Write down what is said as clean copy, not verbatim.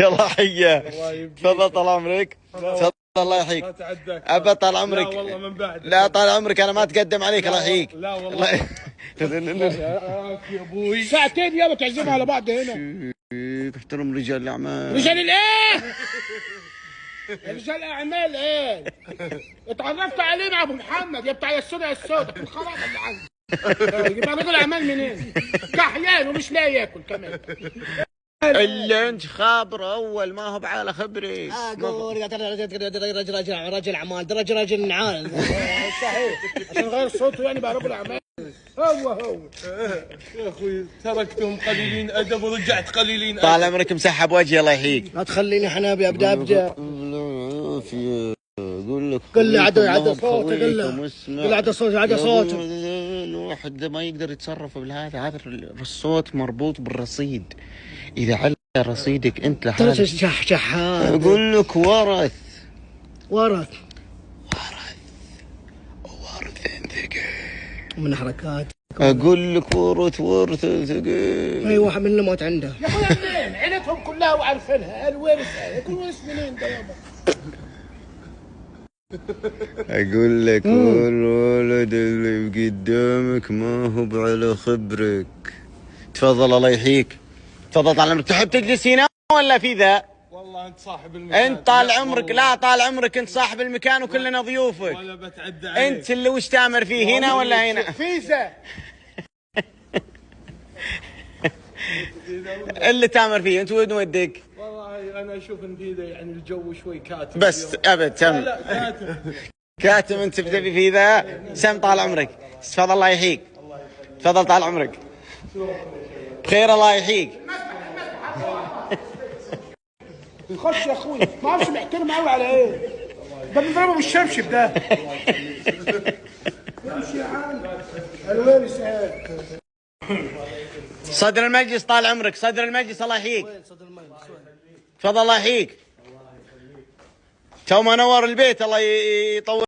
يلا حيه. تفضل طال عمرك. تفضل الله يحييك. ابى طال عمرك. لا والله من بعد. لا طال عمرك انا ما اتقدم عليك الله يحييك. لا والله. يا ابوي ساعتين يلا تعزموا على بعض هنا. تحترم رجال الاعمال. رجال الايه؟ رجال الاعمال ايه؟ اتعرفت علينا ابو محمد يا بتاع السنه السوداء في الخراب اللي عندي. يبقى رجل اعمال منين؟ كحيان ومش لاقي ياكل كمان. الا انت خابر اول ما هو بعالة خبري. اقول رجل اعمال ده رجل نعال. صحيح عشان غير صوته يعني بقى رجل اعمال. هو يا اخوي تركتهم قليلين ادب ورجعت قليلين ادب. طال عمرك مسحب وجهي الله يحييك. لا تخليني حنابي ابدا. اقول لك قل لي عدى صوته قل له عدى صوته عدى صوته. الواحد ما يقدر يتصرف بهذا. هذا الصوت مربوط بالرصيد. اذا على رصيدك انت لحالك. شحات. اقول لك ورث ثقيل من حركات. اقول لك ورث ثقيل. اي واحد منهم موت عنده. يا اخويا منين؟ عيلتهم كلها وعارفينها. الورث يكون ورث منين ده يابا؟ اقول لك الولد اللي قدامك ما هو على خبرك. تفضل الله يحييك. تفضل طال عمرك. تحب تجلس هنا ولا في ذا؟ والله انت صاحب المكان. انت طال عمرك. لا طال عمرك انت صاحب المكان وكلنا ضيوفك. ولا بتعدى عليك. انت اللي وش تامر فيه هنا ولا هنا؟ فيزا. اللي تامر فيه انت وين ودك؟ والله انا اشوف ان في ذا يعني الجو شوي كاتم. بس ابد تم. لا كاتم. كاتم انت بتبي في ذا. سم طال عمرك. تفضل الله يحييك. تفضل طال عمرك. بخير الله يحييك. خش يا اخوي ما اعرفش محترم قوي على ايه؟ ده بيضربه بالشبشب ده. امشي يا عم. الوارث صدر المجلس طال عمرك. صدر المجلس الله يحييك. تفضل الله يحييك. تو ما نور البيت الله يطول.